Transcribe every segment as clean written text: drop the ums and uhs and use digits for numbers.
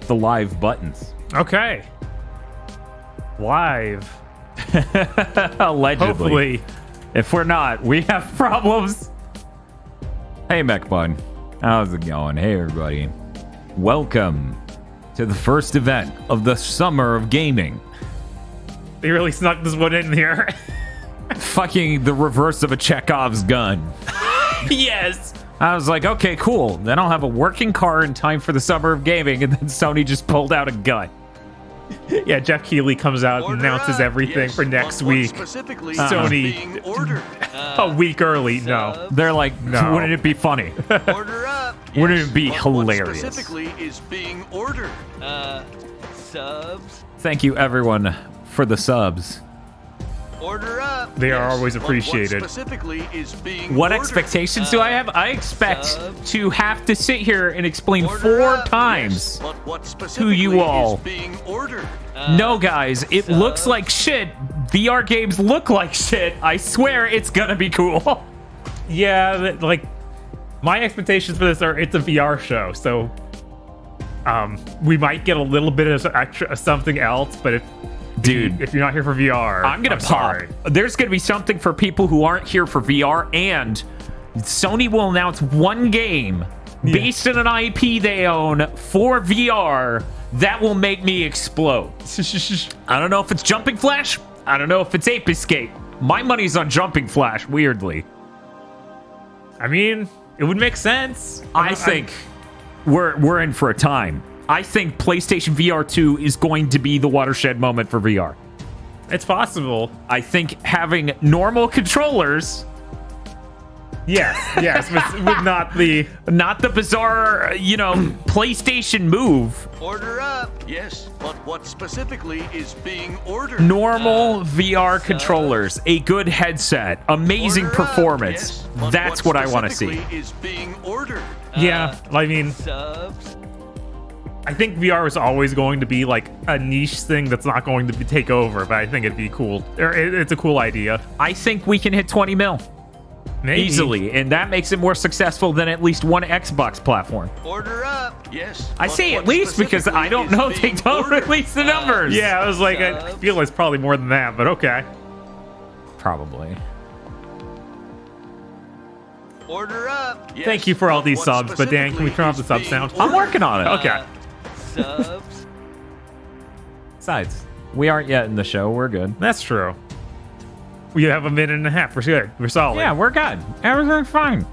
the live buttons. Okay. Live. Allegedly. Hopefully. If we're not, we have problems. Hey, MechBud. How's it going? Hey, everybody. Welcome to the first event of the Summer of Gaming. They really snuck this one in here. Fucking the reverse of a Chekhov's gun. Yes. I was like, okay, cool. Then I'll have a working car in time for the Summer of Gaming, and then Sony just pulled out a gun. Yeah, Jeff Keighley comes out and announces everything for next week. Sony a week early. No. They're like, No. wouldn't it be funny? Order up. Wouldn't it be What hilarious? specifically is being ordered? Subs. Thank you, everyone, for the subs. Order up. They are always appreciated. What specifically is being What ordered? expectations do I have? I expect subs. to have to sit here and explain Order 4 up. times. Yes, but what specifically you all. is being ordered? No, guys, it looks like shit. VR games look like shit. I swear it's gonna be cool. Yeah, like my expectations for this are it's a VR show, so we might get a little bit of extra something else, but if you're not here for VR, I'm gonna pop. sorry. There's gonna be something for people who aren't here for VR, and Sony will announce one game based on an IP they own for VR that will make me explode. I don't know if it's Jumping Flash. I don't know if it's Ape Escape. My money's on Jumping Flash, weirdly. I mean, it would make sense. I think we're in for a time. I think PlayStation VR 2 is going to be the watershed moment for VR. It's possible. I think having normal controllers, Yes, with not the bizarre, PlayStation Move, Order up. Yes, but what specifically is being ordered? normal VR controllers, a good headset, amazing Order up. performance. Yes, but That's what I want to see. specifically is being ordered? Yeah, I mean, Subs. I think VR is always going to be like a niche thing that's not going to take over, but I think it'd be cool. It's a cool idea. I think we can hit 20 mil Maybe. easily, and that makes it more successful than at least one Xbox platform. Order up. Yes. I but say what at least because I don't specifically know is they being don't ordered? release the numbers. Yeah, I was like, I feel it's probably more than that, but okay. Probably. Order up. Yes, Thank you for all but these what subs, but Dan, can we turn off the sub specifically sound? is I'm being working on it. Okay. Subs. Besides, we aren't yet in the show. We're good. That's true. We have a minute and a half. We're good. We're solid. Yeah, we're good. Everything's fine.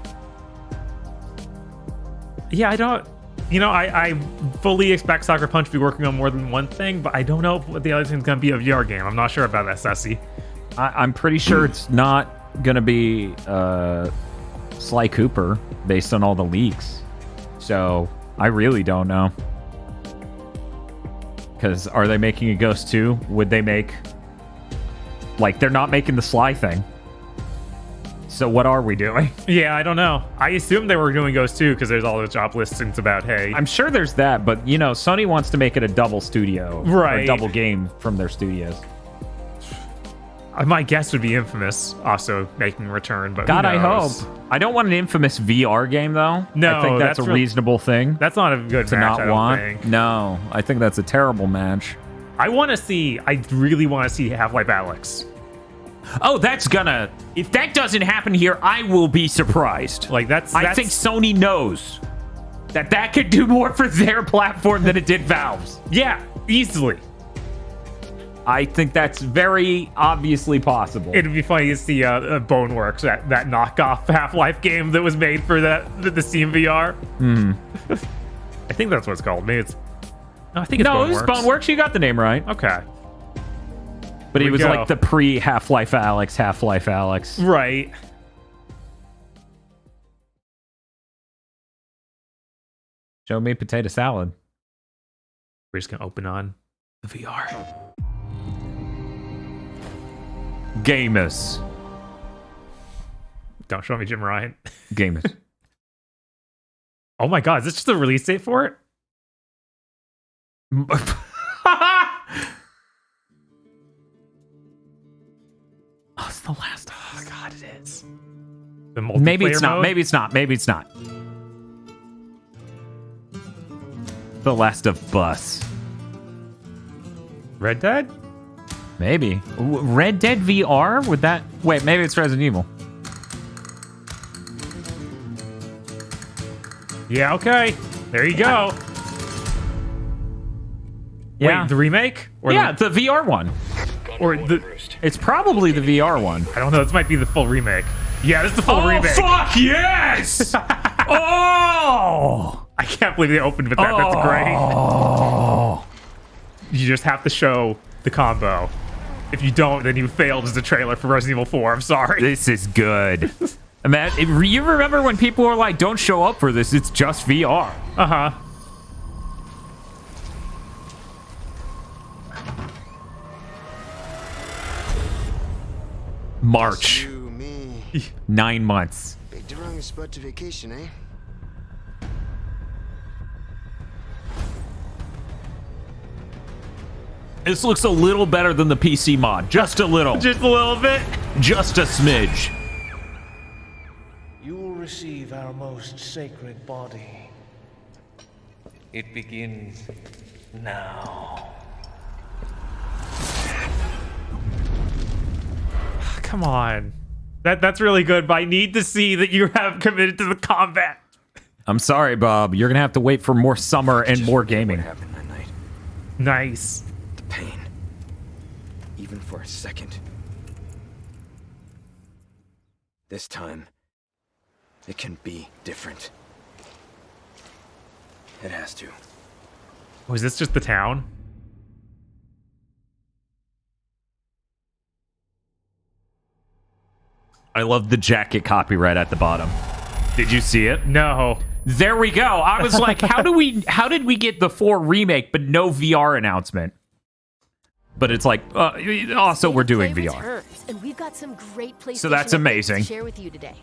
Yeah, I don't. I fully expect Sucker Punch to be working on more than one thing, but I don't know what the other thing's going to be a VR game. I'm not sure about that, Sussy. I'm pretty sure it's not going to be Sly Cooper based on all the leaks. So I really don't know. Because are they making a Ghost 2? Would they make... Like, they're not making the Sly thing. So what are we doing? Yeah, I don't know. I assume they were doing Ghost 2 because there's all the job listings about, hey. I'm sure there's that, but, Sony wants to make it a double studio. Right. Or a double game from their studios. My guess would be Infamous also making a return, but God, who I hope. knows? I don't want an Infamous VR game, though. No, I think that's a that's real- reasonable thing That's not a good to match, not I don't want. think. No, I think that's a terrible match. I really want to see Half-Life Alyx. Oh, that's gonna... If that doesn't happen here, I will be surprised. Like, that's I think Sony knows that could do more for their platform than it did Valve's. Yeah, easily. I think that's very obviously possible. It'd be funny to see Boneworks, that knockoff Half-Life game that was made for the Steam VR. I think that's what it's called. Maybe it's... No, I think it's no, Boneworks. it was Boneworks. You got the name right. Okay. But he we was go. like the pre-Half-Life Alyx. Right. Show me potato salad. We're just going to open on the VR. Gamers. Don't show me Jim Ryan. Gamers. Oh my god, is this just a release date for it? Oh, it's the last. Oh god, it is. The Maybe it's multiplayer not. mode? Maybe it's not. Maybe it's not. The Last of Us. Red Dead? Maybe. Red Dead VR? Would that... Wait, maybe it's Resident Evil. Yeah, okay. There you go. Yeah. Wait, the remake? Or Yeah, the VR one. Or the... It's probably the VR one. I don't know. This might be the full remake. Yeah, this is the full remake. Oh, fuck yes! Oh! I can't believe they opened with that. That's great. Oh! You just have to show the combo. If you don't, then you failed as the trailer for Resident Evil 4. I'm sorry. This is good. And that, you remember when people were like, don't show up for this, it's just VR. Uh-huh. March. You, me. 9 months. Picked the wrong spot to vacation, eh? This looks a little better than the PC mod. Just a little. Just a little bit. Just a smidge. You will receive our most sacred body. It begins now. Come on. That's really good, but I need to see that you have committed to the combat. I'm sorry, Bob. You're going to have to wait for more summer and more gaming. What happened that night? Nice. The pain. Even for a second. This time, it can be different. It has to. Was this just the town? I love the jacket copyright at the bottom. Did you see it? No. There we go. I was like, how did we get the 4 remake but no VR announcement? But it's like, also we're doing VR. Returns, and we've got some great PlayStation So that's updates amazing. to share with you today.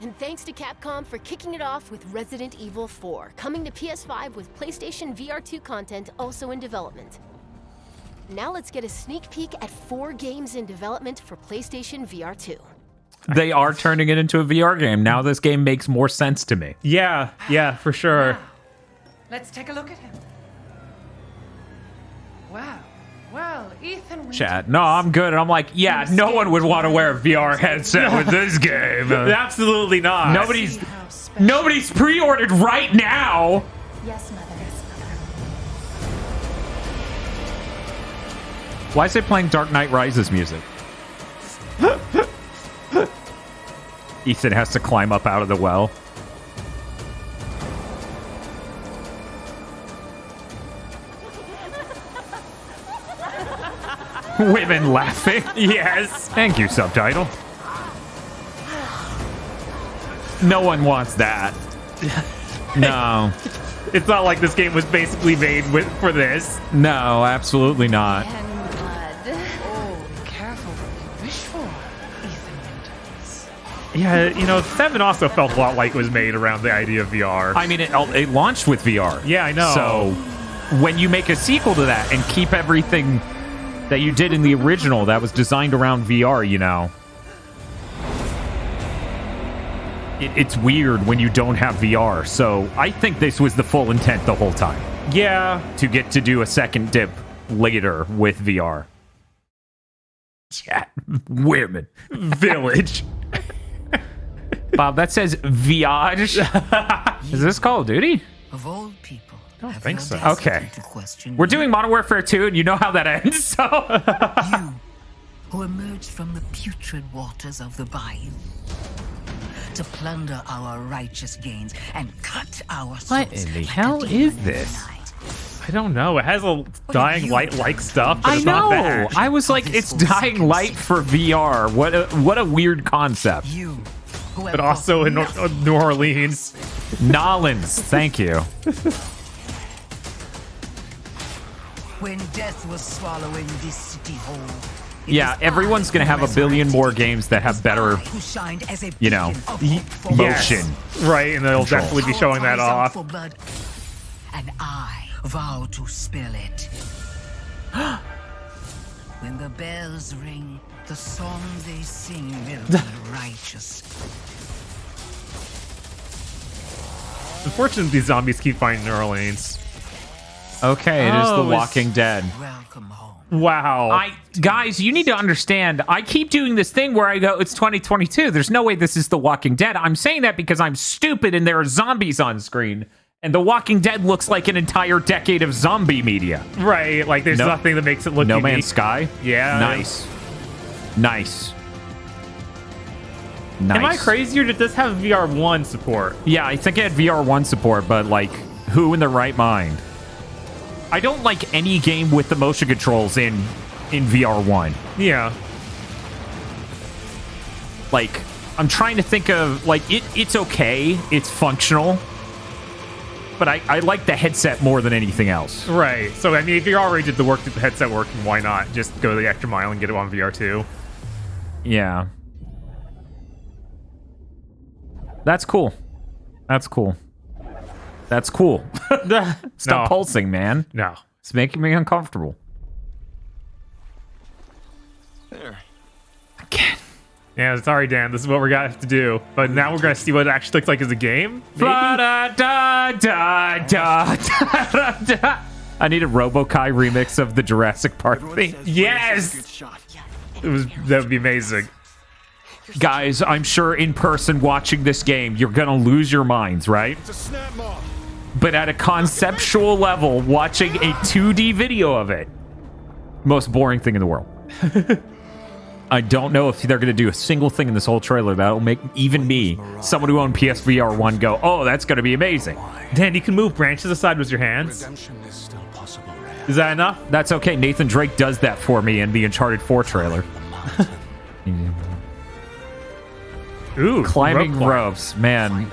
And thanks to Capcom for kicking it off with Resident Evil 4, coming to PS5 with PlayStation VR 2 content also in development. Now let's get a sneak peek at 4 games in development for PlayStation VR 2. They are turning it into a VR game. Now this game makes more sense to me. Yeah, for sure. Wow. Let's take a look at him. Wow. Well, Ethan Winters. Chat. No, I'm good. And I'm like, yeah, no one would want to wear a VR headset with this game. Absolutely not. Nobody's pre-ordered right now. Yes, mother. Why is it playing Dark Knight Rises music? Ethan has to climb up out of the well. Women laughing. Yes. Thank you, subtitle. No one wants that. No. It's not like this game was basically made for this. No, absolutely not. And blood. Oh, be careful what you wish for, Ethan Winters. Yeah, 7 also felt a lot like it was made around the idea of VR. I mean, it launched with VR. Yeah, I know. So when you make a sequel to that and keep everything that you did in the original that was designed around VR, it's weird when you don't have VR. So I think this was the full intent the whole time. Yeah. To get to do a second dip later with VR. Chat. Women. Village. Bob, that says Viage. Is this Call of Duty? Of all people, I don't think so. Okay. We're doing Modern Warfare 2, and you know how that ends, so... You, who emerged from the putrid waters of the bayou, to plunder our righteous gains and cut our What souls in the like hell a demon is this? in the night. I don't know. It has a Dying Light-like stuff, but I it's know. not bad. I was like, it's Dying Light for VR. What a weird concept. You, who have But also in New Orleans. Nolans, thank you. when death was swallowing this city whole. Yeah, everyone's gonna have a billion more games that have better, motion. Yes. Right, and they'll Control. definitely be showing that off. For blood, and I vow to spill it. When the bells ring, the song they sing will be righteous. unfortunate these zombies keep finding neural lanes. Okay, it is Oh, The it's- Walking Dead. Welcome home. Wow. Guys, you need to understand, I keep doing this thing where I go, it's 2022. There's no way this is The Walking Dead. I'm saying that because I'm stupid and there are zombies on screen. And The Walking Dead looks like an entire decade of zombie media. Right, like there's nothing that makes it look No unique. Man's Sky? Yeah. Nice. Nice. Am I crazy or did this have VR1 support? Yeah, I think it had VR1 support, but like, who in their right mind? I don't like any game with the motion controls in VR1. Yeah. Like, I'm trying to think of, like, it's okay. It's functional. But I like the headset more than anything else. Right. So, I mean, if you already did the work to the headset working, why not just go the extra mile and get it on VR2? Yeah. That's cool. That's cool. That's cool. Stop pulsing, man. No. It's making me uncomfortable. There. Again. Yeah, sorry, Dan. This is what we're gonna have to do. But now we're gonna see what it actually looks like as a game. Maybe? Da, da, da, da, da, da. I need a RoboKai remix of the Jurassic Park theme. Yes! That would be amazing. Guys, I'm sure in person watching this game, you're gonna lose your minds, right? But at a conceptual level, watching a 2D video of it, most boring thing in the world. I don't know if they're going to do a single thing in this whole trailer that'll make even me, someone who owned PSVR 1, go, oh, that's going to be amazing. Dan, you can move branches aside with your hands. Is that enough? That's okay. Nathan Drake does that for me in the Uncharted 4 trailer. Ooh, climbing rope ropes, man.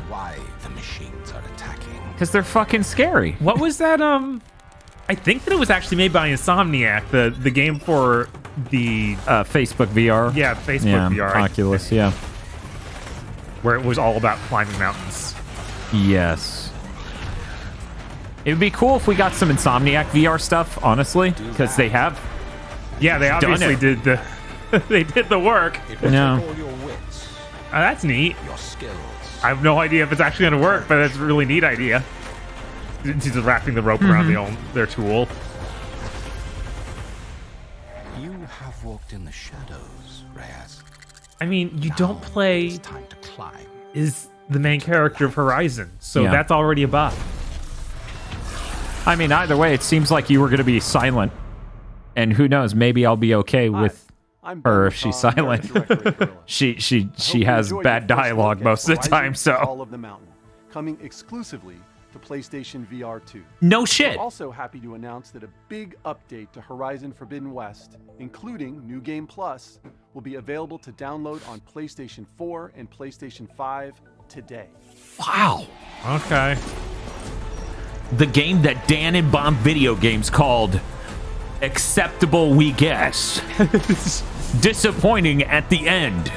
Why the machines are attacking? Because they're fucking scary. What was that? I think that it was actually made by Insomniac, the game for the Facebook VR. Yeah, Facebook VR. Oculus, yeah. Where it was all about climbing mountains. Yes. It would be cool if we got some Insomniac VR stuff, honestly, because they have. Yeah, they obviously did the they did the work. No. That's neat. Your skills. I have no idea if it's actually going to work, but that's a really neat idea. She's just wrapping the rope around their tool. You have walked in the shadows, Reyes. I mean, you don't play It's time to climb. is the main character of Horizon, so Yeah. that's already a buff. I mean, either way, it seems like you were going to be silent. And who knows, maybe I'll be okay with her if she's silent. she has bad dialogue most of the time, so. All of the Mountain, coming exclusively to PlayStation VR 2. No shit. We're also happy to announce that a big update to Horizon Forbidden West, including New Game Plus, will be available to download on PlayStation 4 and PlayStation 5 today. Wow. Okay. The game that Dan and Bomb Video Games called acceptable, we guess. Disappointing at the end.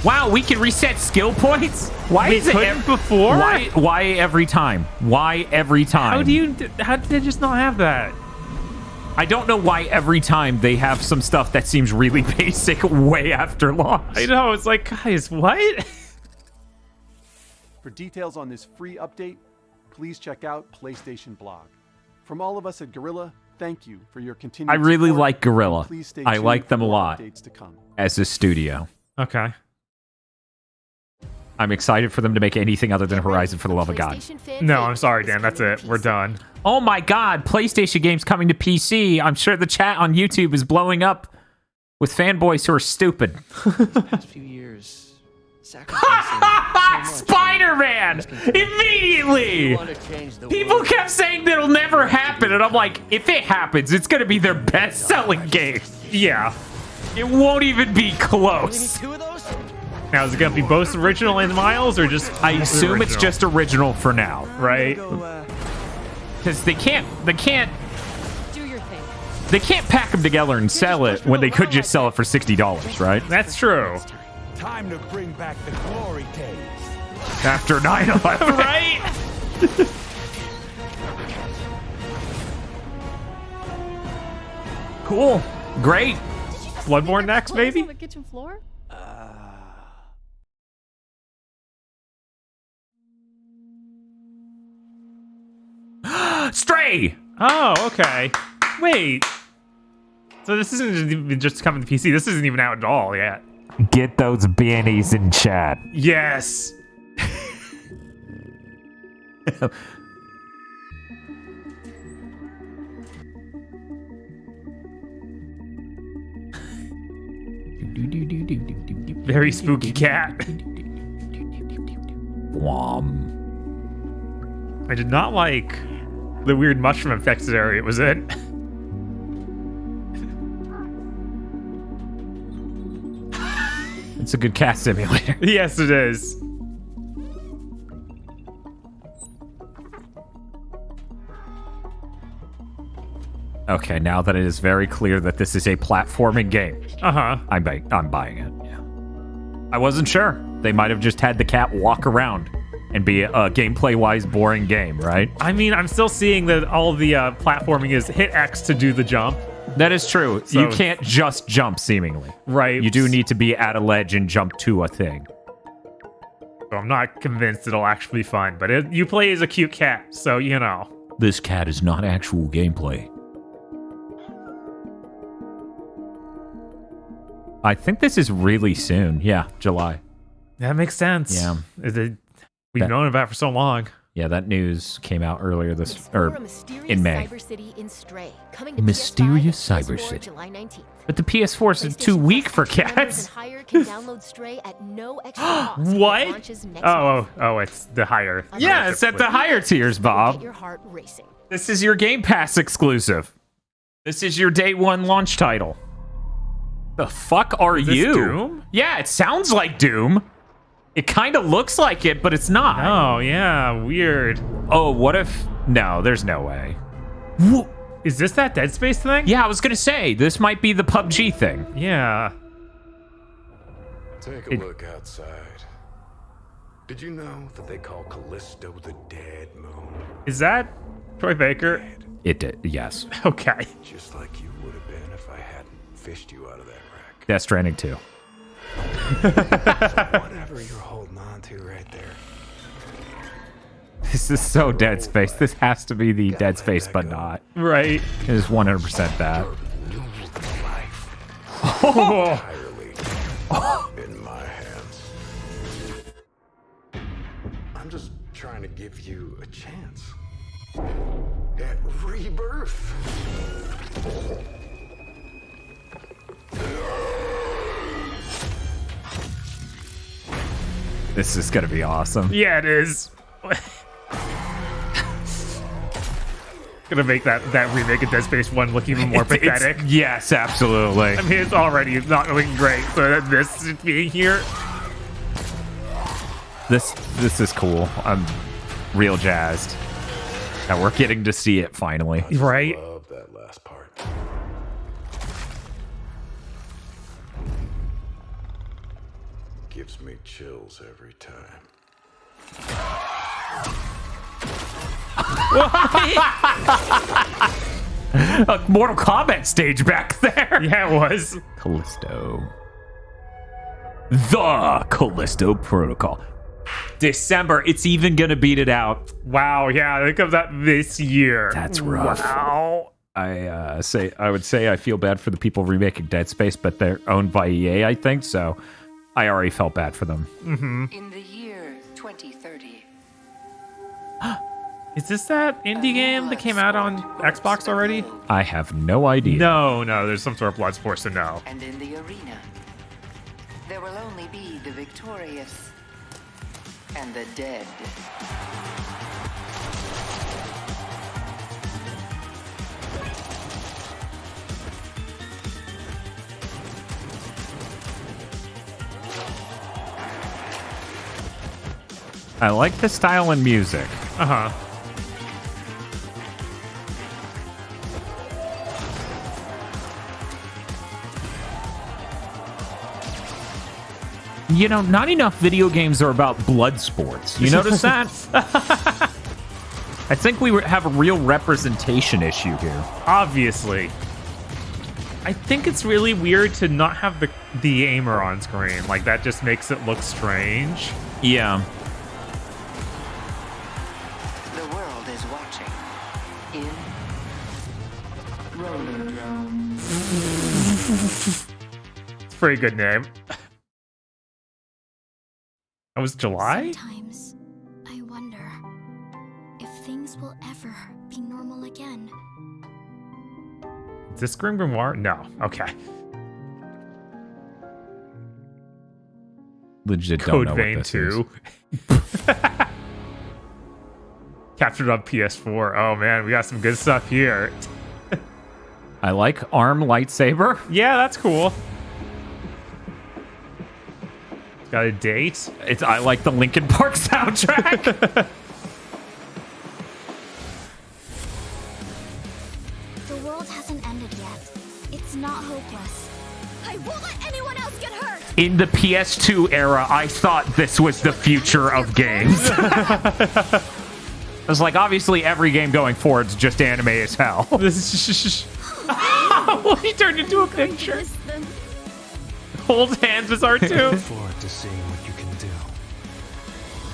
Wow, we can reset skill points? Why is it before? Why every time? Why every time? How did they just not have that? I don't know why every time they have some stuff that seems really basic way after launch. I know, it's like, guys, what? For details on this free update, please check out PlayStation Blog. From all of us at Guerrilla, thank you for your continued I really support, like Guerrilla. and please stay I tuned like for them a more lot updates to come. as a studio. Okay. I'm excited for them to make anything other than Horizon, for the love of God. No, I'm sorry, Dan. That's it. We're done. Oh my God, PlayStation games coming to PC. I'm sure the chat on YouTube is blowing up with fanboys who are stupid. The past few years, sacrificing Spider-Man! Immediately! People kept saying that'll never happen, and I'm like, if it happens, it's going to be their best-selling game. Yeah. It won't even be close. Two of those? Now, is it going to be both original and Miles, or just I assume it's original? just original for now, Right? because they can't Do your thing. they can't pack them together and sell it when they could just sell it for $60, right? That's true. Time to bring back the glory days. After 9/11, Right? Cool, great. Bloodborne next, maybe? On the kitchen floor? Stray! Oh, okay. Wait. So this isn't even just coming to PC. This isn't even out at all yet. Get those bannies in chat. Yes. Very spooky cat. Whom. I did not like the weird mushroom infected area it was in. It's a good cat simulator. Yes, it is. Okay, now that it is very clear that this is a platforming game, Uh-huh. I'm buying it. Yeah. I wasn't sure. They might have just had the cat walk around and be a gameplay-wise boring game, right? I mean, I'm still seeing that all the platforming is hit X to do the jump. That is true. So- You can't just jump, seemingly. Right. You do need to be at a ledge and jump to a thing. So I'm not convinced it'll actually be fun, but you play as a cute cat, so you know. This cat is not actual gameplay. I think this is really soon. Yeah, July. That makes sense. Yeah. We've known about it for so long. Yeah, that news came out earlier in May. Cyber City in Stray, coming to Mysterious PS5, Cyber PS4, City. July 19th. But the PS4 is too PlayStation weak Plus for subscribers cats. and higher can download Stray at no extra cost when it What? launches next Oh, month. it's the higher. Yeah, it's at the higher tiers, Get Bob. your heart racing. This is your Game Pass exclusive. This is your day one launch title. The fuck are Is this you? Doom? Yeah, it sounds like Doom. It kind of looks like it, but it's not. Oh, yeah, weird. Oh, what if... No, there's no way. Is this that Dead Space thing? Yeah, I was going to say, this might be the PUBG thing. Yeah. Take a look outside. Did you know that they call Callisto the Dead Moon? Is that Troy Baker? It did, yes. Okay. Just like you would have been if I hadn't fished you out of that wreck. Death Stranding 2. Whatever you're holding on to right there. This is so Dead Space. This has to be the Dead Space, but not. Right. It is 100% that. Your new life entirely in my hands. I'm just trying to give you a chance at rebirth. This is going to be awesome. Yeah, it is. Gonna make that remake of Dead Space 1 look even more pathetic. Yes, absolutely. I mean, it's already not looking great, so that this being here. This is cool. I'm real jazzed that we're getting to see it finally. Right? Love that last part. Gives me chills every time. A Mortal Kombat stage back there. Yeah, it was. Callisto. The Callisto Protocol. December. It's even gonna beat it out. Wow, yeah, it comes out this year. That's rough. Wow. I would say I feel bad for the people remaking Dead Space, but they're owned by EA, I think, so I already felt bad for them. Mm-hmm. In the year 2030. Is this that indie game that came out on Xbox already? I have no idea. No, there's some sort of blood sport, so no. And in the arena, there will only be the victorious and the dead. I like the style and music. Uh-huh. You know, not enough video games are about blood sports. You notice that? I think we have a real representation issue here. Obviously. I think it's really weird to not have the aimer on screen. Like, that just makes it look strange. Yeah. The world is watching. in Rollerdrome. It's a pretty good name. That was July? Sometimes I wonder if things will ever be normal again. Is this Grim Grimoire? No. Okay. Legit don't Code know Vein what this 2. is. Captured on PS4. Oh man, we got some good stuff here. I like ARM lightsaber. Yeah, that's cool. Got a date. I like the Linkin Park soundtrack. The world hasn't ended yet. It's not hopeless. I won't let anyone else get hurt! In the PS2 era, I thought this was the future of games. I was like, obviously, every game going forward is just anime as hell. He turned into a picture. Hold hands with R2. Forward to seeing what you can do.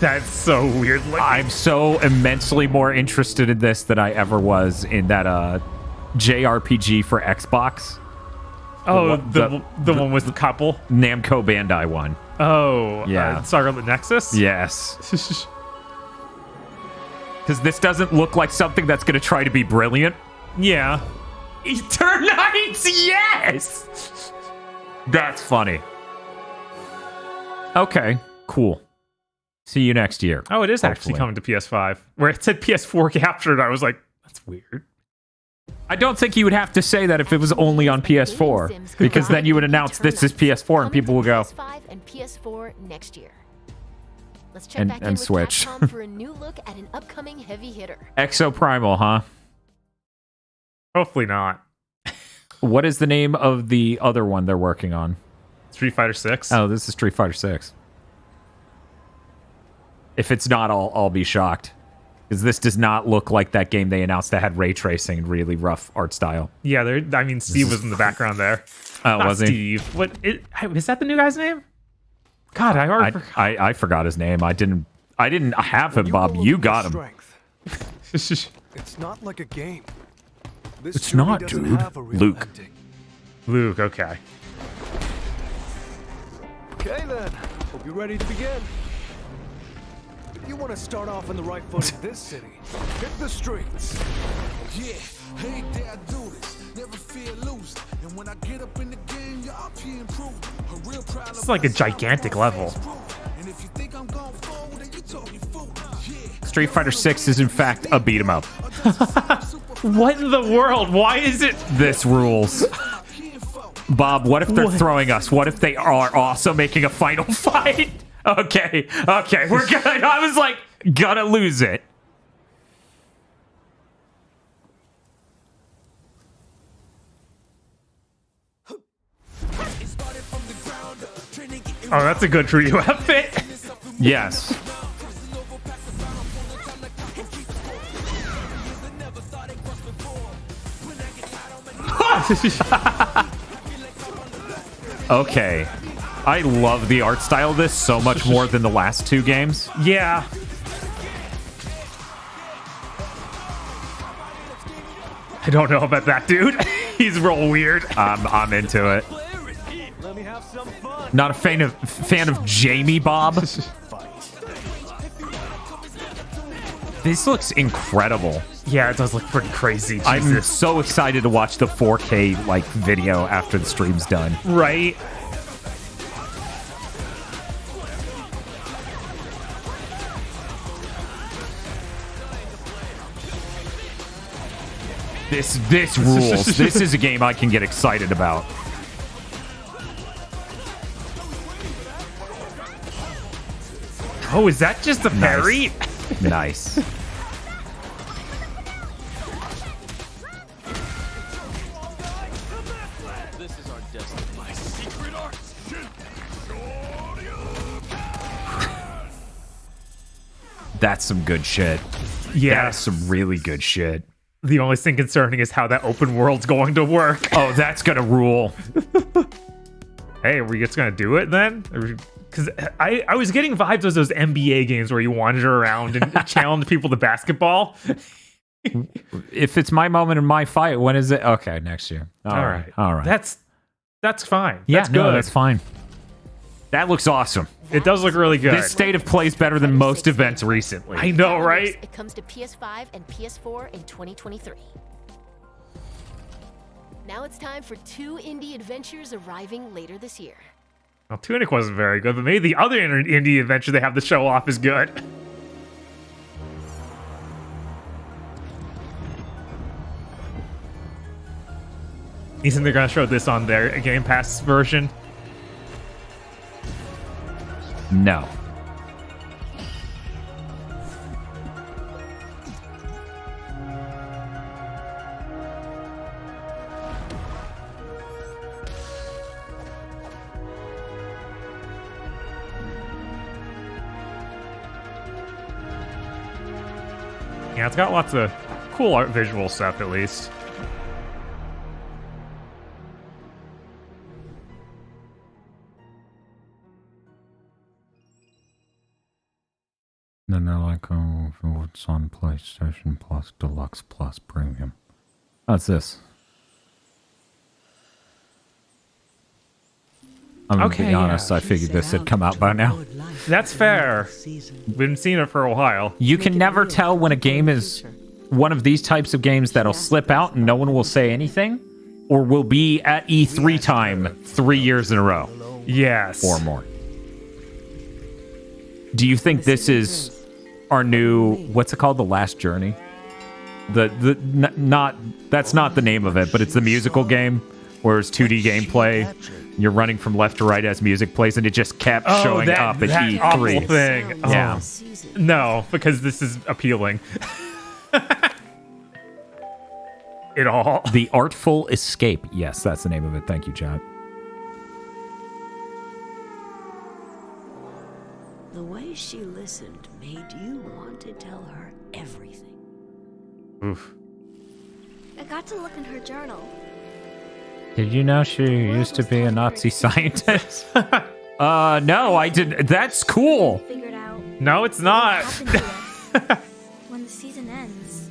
That's so weird. I'm so immensely more interested in this than I ever was in that JRPG for Xbox. Oh, the one with the couple? Namco Bandai one. Oh, yeah. Scarlet Nexus? Yes. Because this doesn't look like something that's going to try to be brilliant. Yeah. Eternights, yes! That's funny. Okay, cool. See you next year. Oh, it is hopefully. actually coming to PS5. Where it said PS4 captured, I was like, that's weird. I don't think you would have to say that if it was only on PS4, because then you would announce this is PS4 and people will go. PS5 and PS4 next year. Let's check back in and with Switch. Capcom for a new look at an upcoming heavy hitter. Exoprimal, huh? Hopefully not. What is the name of the other one they're working on? Street Fighter 6. Oh, this is Street Fighter 6. If it's not, I'll be shocked. Because this does not look like that game they announced that had ray tracing and really rough art style. Yeah, I mean, Steve was in the background there. Oh, was he? Steve. What is that the new guy's name? God, I already forgot. I forgot his name. I didn't have him, Bob. You got him. It's not like a game. This It's not, doesn't dude. have a real Luke. ending. Luke, okay. Okay then, hope you're ready to begin. If you want to start off on the right foot in this city, hit the streets. Yeah, hey there, I do this. Never feel loose. And when I get up in the game, y'all be improved. A real proud It's like a gigantic level. And if you think I'm going forward, then you talking fool. Yeah. Street Fighter 6 is in fact a beat 'em up. What in the world? Why is it? This rules. Bob, what if they're throwing us? What if they are also making a final fight? Okay, we're good. I was like, gonna lose it. Oh, that's a good Ryu outfit. Yes. Okay. I love the art style of this so much more than the last two games. Yeah. I don't know about that dude. He's real weird. I'm into it. Not a fan of Jamie, Bob. This looks incredible. Yeah, it does look pretty crazy. Jesus. I'm so excited to watch the 4K like video after the stream's done. Right. This rules. This is a game I can get excited about. Oh, is that just a parry? Nice. This is our destiny. My secret art. That's some good shit. Yeah. That's some really good shit. The only thing concerning is how that open world's going to work. Oh, that's gonna rule. Hey, are we just gonna do it then? Because I was getting vibes of those NBA games where you wander around and challenge people to basketball. If it's my moment in my fight, when is it? Okay, next year. All right. That's fine. Yeah, that's no, good. that's fine. That looks awesome. It does look really good. This state of play is better than most events recently. I know, right? It comes to PS5 and PS4 in 2023. Now it's time for 2 indie adventures arriving later this year. Well, Tunic wasn't very good, but maybe the other indie adventure they have to show off is good. You think they're gonna show this on their Game Pass version? No. Yeah, it's got lots of cool art visual stuff, at least. Then they're like, oh, it's on PlayStation Plus, Deluxe Plus, Premium. What's this? I'm gonna be honest, I figured this had come out by now. That's fair. We've been seeing it for a while. You can never tell when a game is one of these types of games that'll slip out and no one will say anything, or will be at E3 time 3 years in a row. Yes. Or more. Do you think this is our new, what's it called, The Last Journey? That's not the name of it, but it's the musical game where it's 2D gameplay. You're running from left to right as music plays, and it just kept showing up at that E3. Awful thing. Yeah. No, because this is appealing. It all. The Artful Escape. Yes, that's the name of it. Thank you, John. The way she listened made you want to tell her everything. Oof. I got to look in her journal. Did you know she used to be a Nazi scientist? No, I didn't. That's cool. Figured out No, it's not. when the season ends.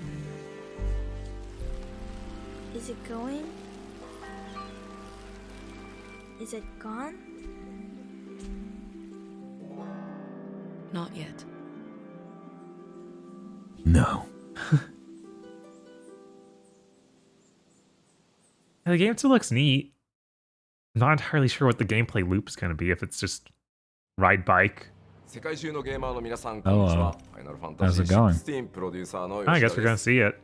Is it going? Is it gone? Not yet. No. The game still looks neat. Not entirely sure what the gameplay loop is going to be, if it's just ride bike. Hello. How's it going? I guess we're going to see it.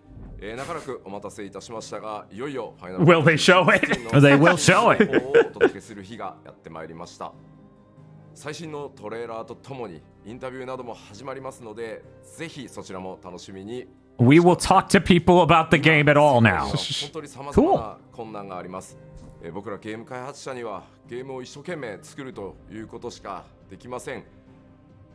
Will they show it? They will show it. 最新のトレーラーとともにインタビューなども始まりますので、ぜひそちらも楽しみに。We will talk to people about the game at all now. 本当に様々な困難があります。僕らゲーム開発者にはゲームを一生懸命作るということしかできません。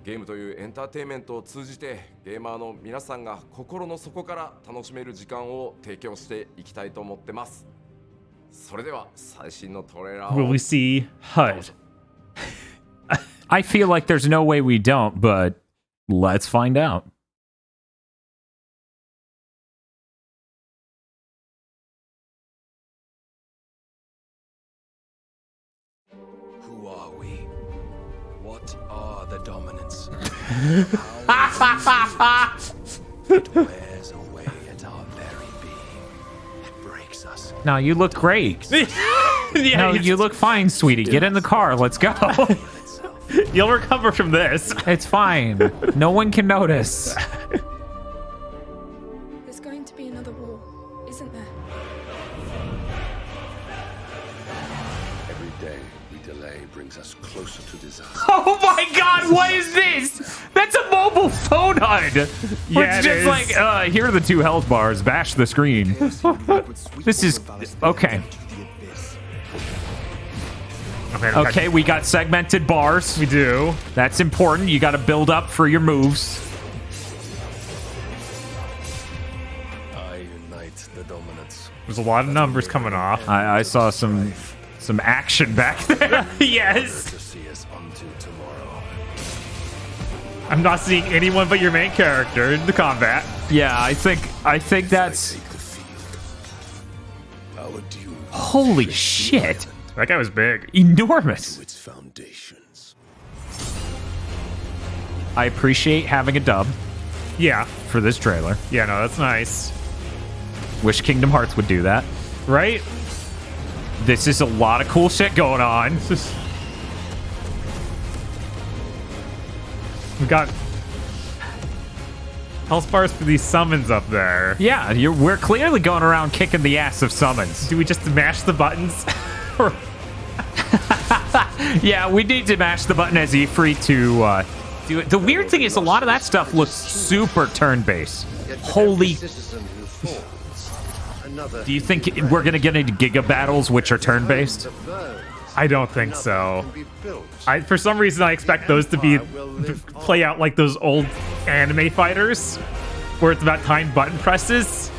ゲームというエンターテインメントを通じてゲーマーの皆さんが心の底から楽しめる時間を提供していきたいと思ってます。それでは最新のトレーラーを。 Will we see HUD? I feel like there's no way we don't, but let's find out. Who are we? What are the dominants? It wears away at our very being. It breaks us. No, you look great. No, you look fine, sweetie. Get in the car. Let's go. You'll recover from this. It's fine. No one can notice. There's going to be another war, isn't there? Every day we delay brings us closer to disaster. Oh my god, what is this? That's a mobile phone HUD. Yeah, it's just like, here are the 2 health bars. Bash the screen. This is... Okay. Okay, we got segmented bars. We do. That's important. You got to build up for your moves. I unite the dominants. There's a lot of numbers coming off. I saw some action back there. Yes. To see us unto tomorrow. I'm not seeing anyone but your main character in the combat. Yeah, I think that's. Holy shit! That guy was big, enormous. Its foundations. I appreciate having a dub. Yeah, for this trailer. Yeah, no, that's nice. Wish Kingdom Hearts would do that. Right? This is a lot of cool shit going on. We got health bars for these summons up there. Yeah, we're clearly going around kicking the ass of summons. Do we just mash the buttons? Yeah, we need to mash the button as E3 to do it. The weird thing is a lot of that stuff looks super turn-based. Holy... Do you think we're going to get into Giga Battles, which are turn-based? I don't think so. For some reason, I expect those to play out like those old anime fighters, where it's about timed button presses.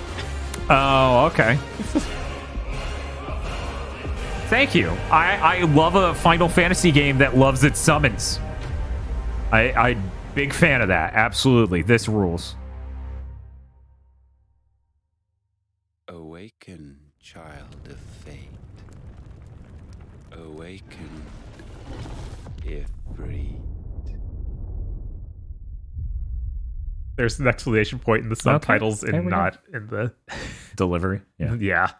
Oh, okay. Thank you. I love a Final Fantasy game that loves its summons. I big fan of that. Absolutely. This rules. Awaken, child of fate. Awaken, Ifrit. There's an exclamation point in the subtitles and not in the delivery. Yeah. Yeah.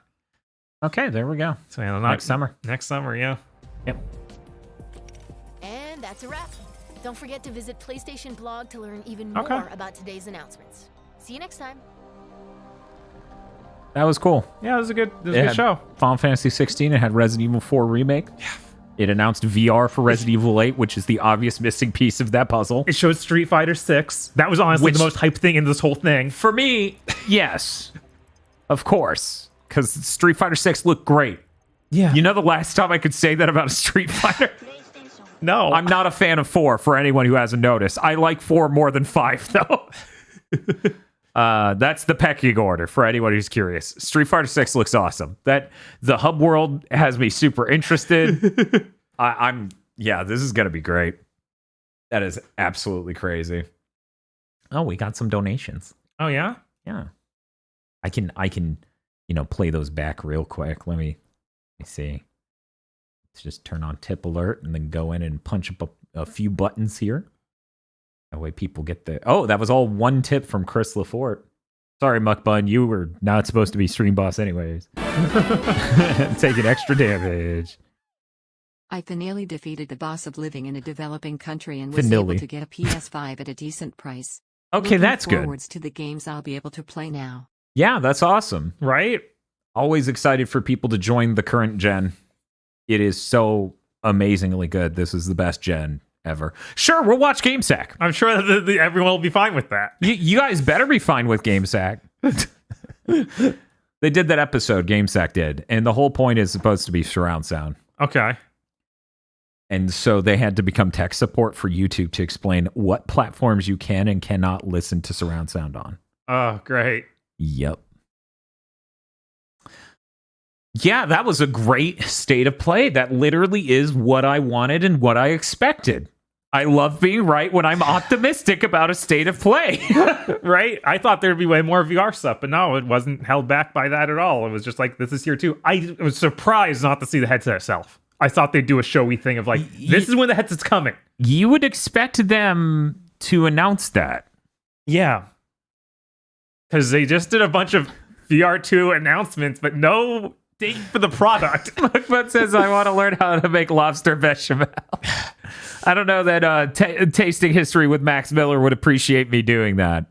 Okay, there we go. So yeah, next summer. Next summer, yeah. Yep. And that's a wrap. Don't forget to visit PlayStation blog to learn even more about today's announcements. See you next time. That was cool. Yeah, it was a good show. Final Fantasy 16. It had Resident Evil 4 Remake. Yeah. It announced VR for Resident Evil 8, which is the obvious missing piece of that puzzle. It showed Street Fighter 6. That was honestly the most hyped thing in this whole thing. For me, yes. Of course. Because Street Fighter 6 looked great. Yeah. You know the last time I could say that about a Street Fighter? No. I'm not a fan of 4, for anyone who hasn't noticed. I like 4 more than 5, though. That's the pecking order for anyone who's curious. Street Fighter 6 looks awesome. The hub world has me super interested. Yeah, this is gonna be great. That is absolutely crazy. Oh, we got some donations. Oh yeah? Yeah. I can play those back real quick. Let me see. Let's just turn on tip alert and then go in and punch up a few buttons here. That way people get the... Oh, that was all one tip from Chris Lafort. Sorry, Muckbun, you were not supposed to be stream boss anyways. Taking extra damage. I finally defeated the boss of living in a developing country and was able to get a PS5 at a decent price. Okay, that's good. Forwards to the games I'll be able to play now. Yeah, that's awesome. Right? Always excited for people to join the current gen. It is so amazingly good. This is the best gen ever. Sure, we'll watch GameSack. I'm sure that everyone will be fine with that. You guys better be fine with GameSack. They did that episode, GameSack did, and the whole point is supposed to be surround sound. Okay. And so they had to become tech support for YouTube to explain what platforms you can and cannot listen to surround sound on. Oh, great. Yep. Yeah, that was a great state of play. That literally is what I wanted and what I expected. I love being right when I'm optimistic about a state of play. Right? I thought there'd be way more VR stuff, but no, it wasn't held back by that at all. It was just like, this is here too. I was surprised not to see the headset itself. I thought they'd do a showy thing of like, this is when the headset's coming. You would expect them to announce that. Yeah. Because they just did a bunch of VR2 announcements, but no date for the product. But says, I want to learn how to make lobster bechamel. I don't know that Tasting History with Max Miller would appreciate me doing that.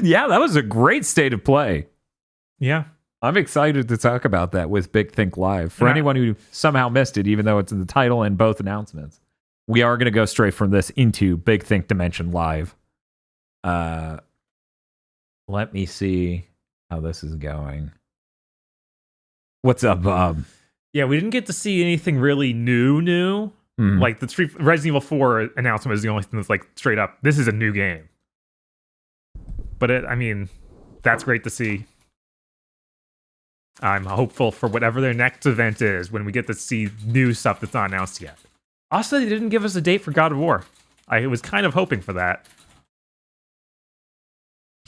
Yeah, that was a great state of play. Yeah. I'm excited to talk about that with Big Think Live. For anyone who somehow missed it, even though it's in the title and both announcements, we are going to go straight from this into Big Think Dimension Live. Let me see how this is going. What's up, Bob? Yeah, we didn't get to see anything really new. Like the Resident Evil 4 announcement is the only thing that's like straight up, this is a new game. But I mean, that's great to see. I'm hopeful for whatever their next event is when we get to see new stuff that's not announced yet. Also, they didn't give us a date for God of War. I was kind of hoping for that.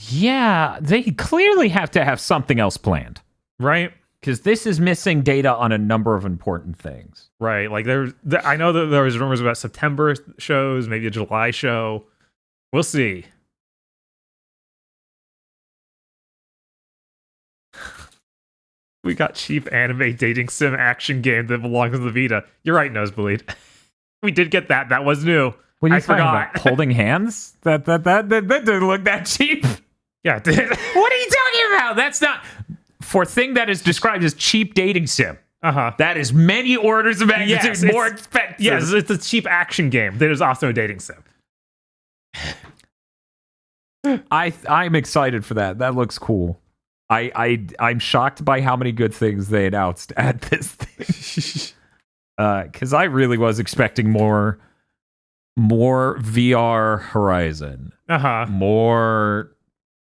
Yeah, they clearly have to have something else planned. Right? Because this is missing data on a number of important things. Right. Like, I know that there was rumors about September shows, maybe a July show. We'll see. We got cheap anime dating sim action game that belongs to the Vita. You're right, Nosebleed. We did get that. That was new. I forgot. Holding hands? That didn't look that cheap. Yeah, it did. What are you talking about? That's not... For a thing that is described as cheap dating sim. That is many orders of magnitude more expensive. Yes, it's a cheap action game that is also a dating sim. I'm excited for that. That looks cool. I'm shocked by how many good things they announced at this thing. Because I really was expecting more VR Horizon. More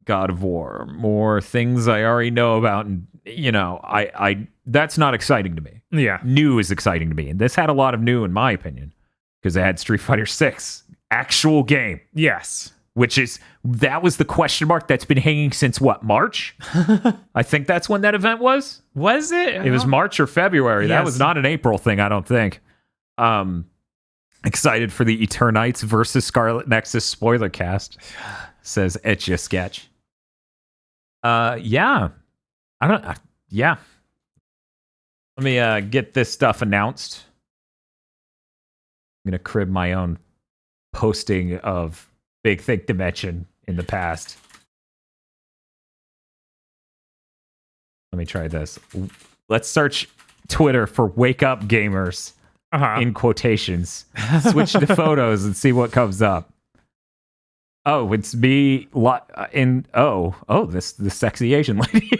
God of War. More things I already know about. And, you know, I that's not exciting to me. Yeah. New is exciting to me. And this had a lot of new, in my opinion. Because it had Street Fighter 6. Actual game. Yes. That was the question mark that's been hanging since what, March? I think that's when that event was. Was it? It was March or February. Yes. That was not an April thing, I don't think. Excited for the Eternights versus Scarlet Nexus spoiler cast, says Etcha Sketch. Yeah. Yeah. Let me get this stuff announced. I'm going to crib my own posting of Big Think Dimension in the past. Let me try this. Let's search Twitter for Wake Up Gamers in quotations. Switch to photos and see what comes up. Oh, it's me in the sexy Asian lady.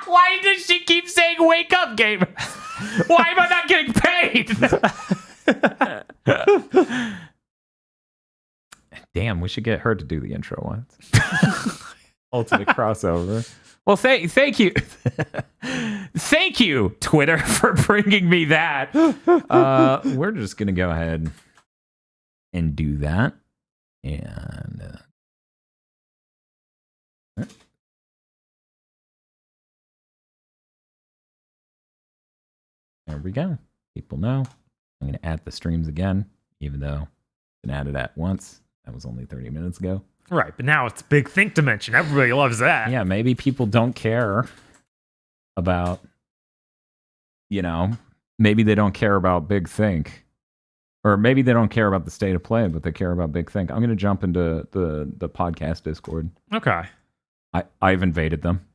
Why does she keep saying Wake Up Gamers? Why am I not getting paid? Damn, we should get her to do the intro once. Ultimate crossover. Well, thank you. Thank you, Twitter, for bringing me that. We're just going to go ahead and do that. And there we go. People know. I'm going to add the streams again, even though I've been added at once. That was only 30 minutes ago. Right, but now it's Big Think Dimension. Everybody loves that. Yeah, maybe people don't care about, maybe they don't care about Big Think. Or maybe they don't care about the state of play, but they care about Big Think. I'm going to jump into the podcast Discord. Okay. I've invaded them.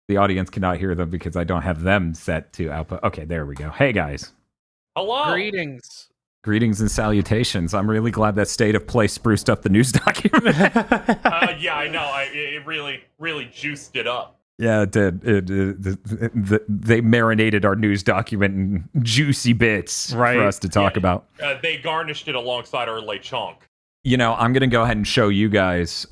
The audience cannot hear them because I don't have them set to output. Okay, there we go. Hey, guys. Hello. Greetings. Greetings and salutations. I'm really glad that state of play spruced up the news document. Yeah, I know. It really, really juiced it up. Yeah, it did. They marinated our news document in juicy bits for us to talk about. They garnished it alongside our lechonk. I'm going to go ahead and show you guys.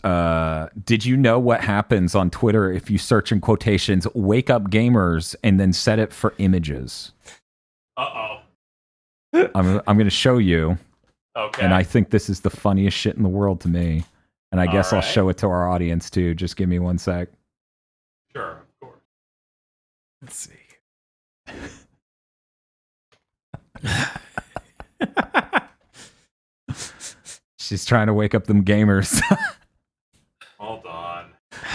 Did you know what happens on Twitter if you search in quotations, Wake Up Gamers, and then set it for images? Uh-oh. I'm going to show you. Okay. And I think this is the funniest shit in the world to me. And I guess All I'll right. show it to our audience, too. Just give me 1 sec. Sure, of course. Let's see. She's trying to wake up them gamers. Hold on.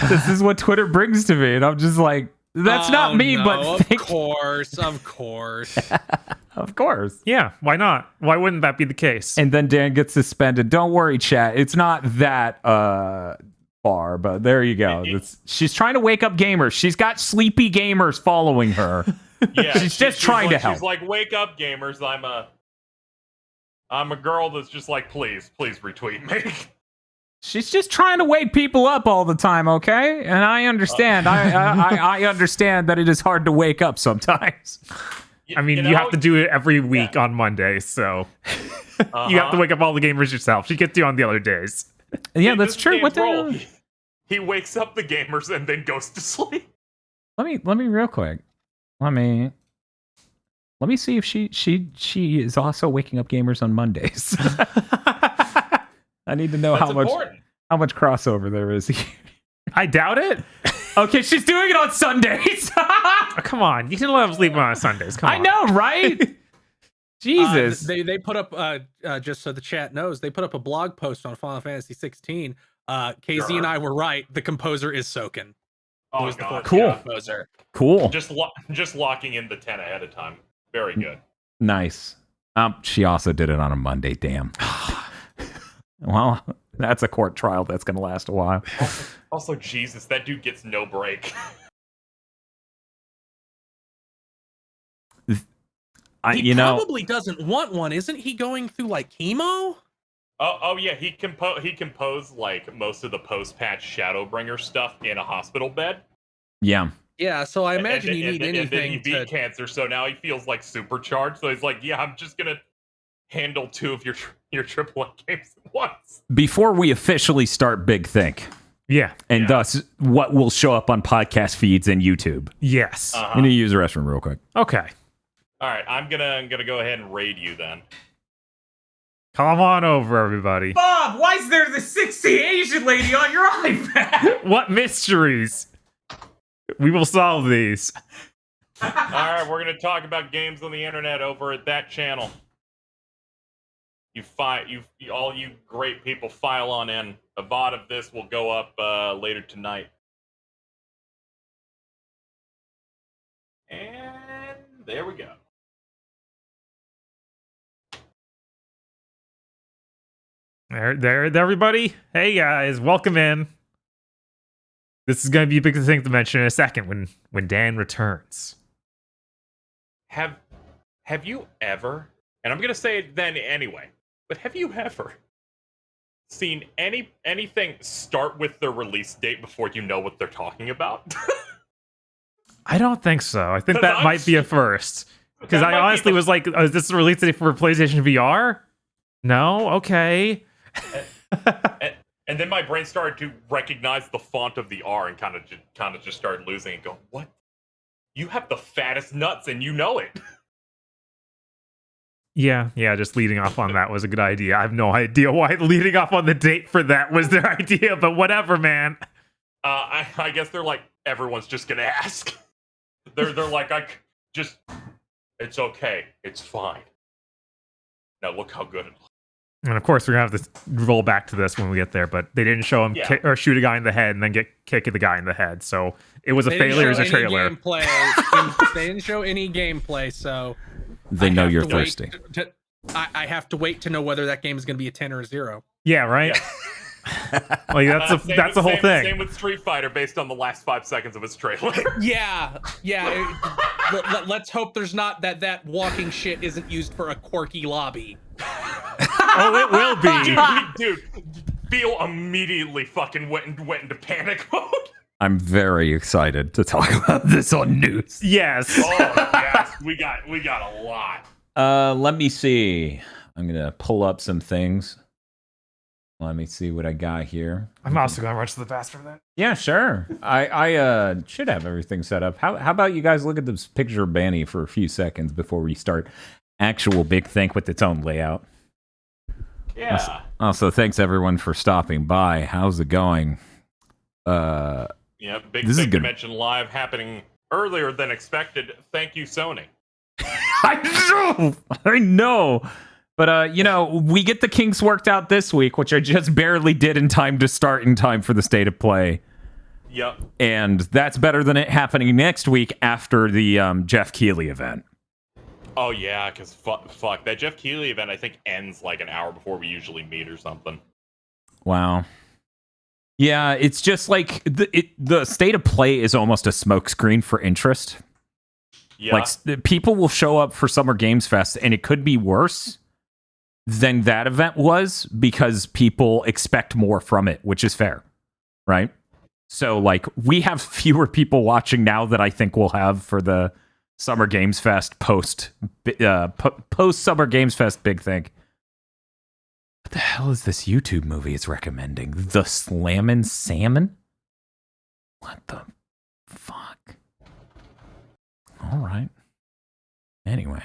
This is what Twitter brings to me. And I'm just like, that's not me, but Of course. Of course. Yeah, why not? Why wouldn't that be the case? And then Dan gets suspended. Don't worry, chat. It's not that far, but there you go. She's trying to wake up gamers. She's got sleepy gamers following her. Yeah, she's just trying to help. She's like, wake up, gamers. I'm a girl that's just like, please retweet me. She's just trying to wake people up all the time, okay? And I understand. I understand that it is hard to wake up sometimes. I mean, you have to do it every week on Monday, so you have to wake up all the gamers yourself. She gets you on the other days. Yeah, that's true. What the? He wakes up the gamers and then goes to sleep. Let me real quick. Let me see if she is also waking up gamers on Mondays. I need to know how much crossover there is here. I doubt it. Okay, she's doing it on Sundays. Oh, come on, you can let them sleep on Sundays. Come on. I know, right? Jesus. They put up just so the chat knows, they put up a blog post on Final Fantasy 16. KZ and I were right. The composer is Soken. Oh god, cool. Composer. Cool. Just locking in the 10 ahead of time. Very good. Nice. She also did it on a Monday. Damn. Well, that's a court trial that's going to last a while. Also, Jesus, that dude gets no break. He probably doesn't want one. Isn't he going through like chemo? Oh yeah, he composed like most of the post-patch Shadowbringer stuff in a hospital bed. Yeah. Yeah, so I imagine you need anything. And then he beat cancer, so now he feels like supercharged. So he's like, yeah, I'm just gonna handle 2 of your AAA games at once. Before we officially start Big Think. Yeah. And thus what will show up on podcast feeds and YouTube. Yes. I'm going to use the restroom real quick. Okay. All right, I'm gonna go ahead and raid you then. Come on over, everybody. Bob, why is there the 60 Asian lady on your iPad? What mysteries? We will solve these. All right, we're gonna talk about games on the internet over at that channel. All you great people, file on in. A VOD of this will go up later tonight. And there we go. There, everybody. Hey guys, welcome in. This is going to be a big thing to mention in a second when Dan returns. Have you ever, and I'm going to say it then anyway, but have you ever seen anything start with the release date before you know what they're talking about? I don't think so. I think that might be a first. Because I honestly was like, oh, is this a release date for PlayStation VR? No? Okay. And then my brain started to recognize the font of the R and kind of just started losing and going, what? You have the fattest nuts and you know it. Yeah, just leading off on that was a good idea. I have no idea why leading off on the date for that was their idea, but whatever, man. I guess they're like, everyone's just gonna ask. They're like, it's okay, it's fine. Now look how good it looks. And of course, we're gonna have to roll back to this when we get there, but they didn't show him or shoot a guy in the head and then kick the guy in the head. So it was a failure as a trailer. They didn't show any gameplay, so they know you're thirsty. I have to wait to know whether that game is going to be a 10 or a 0. Yeah, right. Like that's the whole thing. Same with Street Fighter, based on the last 5 seconds of its trailer. Yeah. Let's hope there's not that walking shit isn't used for a quirky lobby. Oh, it will be. Dude, Feel immediately fucking went into panic mode. I'm very excited to talk about this on news. Yes. Oh, yes. We got a lot. Let me see. I'm gonna pull up some things. Let me see what I got here. I'm also gonna rush to the bathroom then. Yeah, sure. I should have everything set up. How about you guys look at this picture of Banny for a few seconds before we start actual Big Think with its own layout. Yeah. Also, thanks everyone for stopping by. How's it going? Yeah, Big Think Dimension Live happening earlier than expected. Thank you, Sony. I know. But, we get the kinks worked out this week, which I just barely did in time to start in time for the State of Play. Yep. And that's better than it happening next week after the Jeff Keighley event. Oh, yeah, because fuck. That Jeff Keighley event, I think, ends like an hour before we usually meet or something. Wow. Yeah, it's just like the State of Play is almost a smokescreen for interest. Yeah. Like, people will show up for Summer Games Fest, and it could be worse than that event was because people expect more from it, which is fair, right? So, like, we have fewer people watching now that I think we'll have for the Summer Games Fest post Summer Games Fest Big Think. What the hell is this YouTube movie it's recommending? The Slammin' Salmon? What the fuck? All right. Anyway.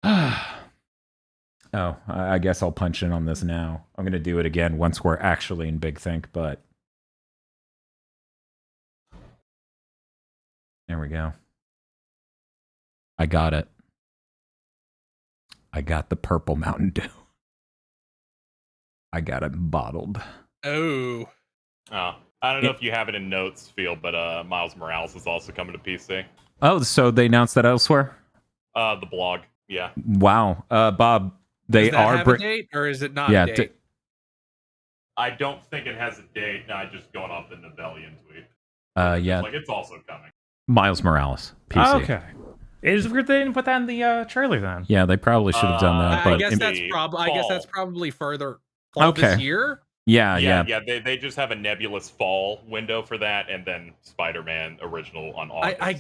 Oh, I guess I'll punch in on this now. I'm going to do it again once we're actually in Big Think, but... There we go. I got it. I got the purple Mountain Dew. I got it bottled. Oh. I don't know if you have it in notes, Field, but Miles Morales is also coming to PC. Oh, so they announced that elsewhere? The blog, yeah. Wow. Bob, they Does that are... have a date, or is it not a date? I don't think it has a date. No, just going off the Nibelian tweet. Yeah. Like, it's also coming. Miles Morales, PC. Oh, okay. It is weird they didn't put that in the trailer then. Yeah, they probably should have done that. But I guess that's probably further fall Okay. this year. Yeah. They just have a nebulous fall window for that, and then Spider-Man original on August. I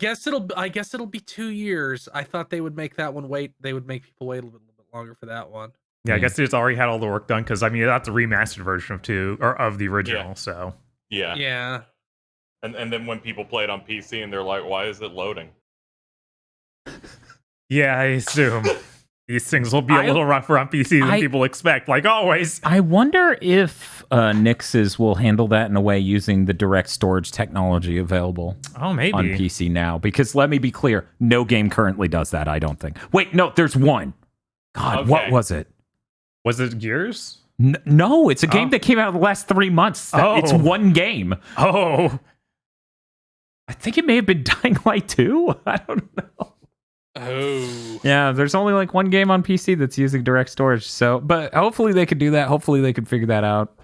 guess it'll be 2 years. I thought they would make that one wait. They would make people wait a little bit longer for that one. Yeah, I guess they just already had all the work done because I mean that's a remastered version of 2 or of the original. Yeah. So yeah. And then when people play it on PC and they're like, why is it loading? yeah, I assume these things will be a little rougher on PC than people expect, like always. I wonder if Nix's will handle that in a way using the direct storage technology available maybe on PC now. Because let me be clear, no game currently does that, I don't think. Wait, no, there's one. God, Okay. what was it? Was it Gears? No, it's a game that came out in the last 3 months. It's one game. Oh. I think it may have been Dying Light 2. I don't know. Oh. Yeah, there's only like one game on PC that's using direct storage. So, but hopefully they could do that. Hopefully they could figure that out.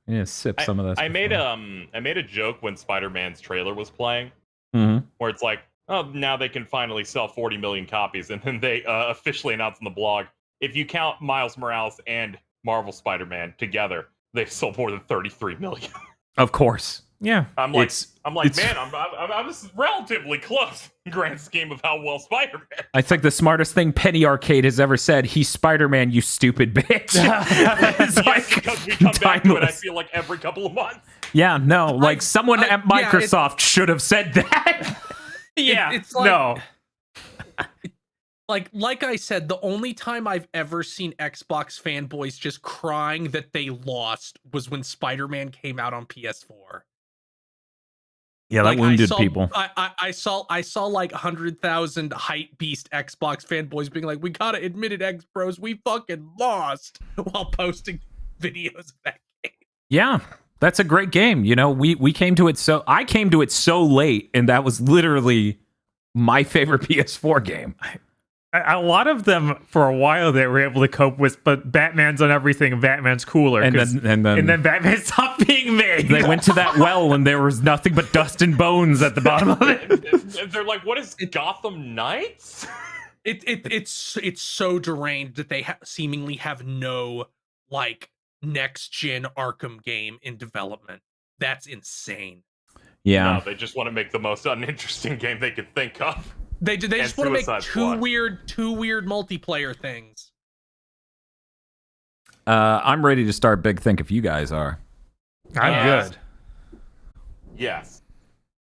Yeah, sip some of this. I made a joke when Spider-Man's trailer was playing, Mm-hmm. where it's like, oh, now they can finally sell 40 million copies, and then they officially announced on the blog, if you count Miles Morales and Marvel Spider-Man together, they've sold more than 33 million. Of course. Yeah. I'm like, man, I was relatively close in grand scheme of how well Spider-Man. I think the smartest thing Penny Arcade has ever said, he's Spider-Man, you stupid bitch. It's like, because we come back to it, I feel like every couple of months. Yeah, no, like someone at Microsoft should have said that. It's like, no. Like I said, the only time I've ever seen Xbox fanboys just crying that they lost was when Spider-Man came out on PS4. Yeah, that wounded people. I saw like 100,000 hype beast Xbox fanboys being like, "We gotta admit it, X Bros, we fucking lost," while posting videos of that game. Yeah, that's a great game. You know, we came to it I came to it so late, and that was literally my favorite PS4 game. A lot of them for a while they were able to cope with, but Batman's on everything and Batman's cooler. And then Batman stopped being made. They went to that well and there was nothing but dust and bones at the bottom of it. They're like, what is Gotham Knights? It's so deranged that they seemingly have no like next gen Arkham game in development. That's insane. Yeah, no, they just want to make the most uninteresting game they could think of. They just want to make two weird multiplayer things. I'm ready to start Big Think if you guys are. I'm good. Yes.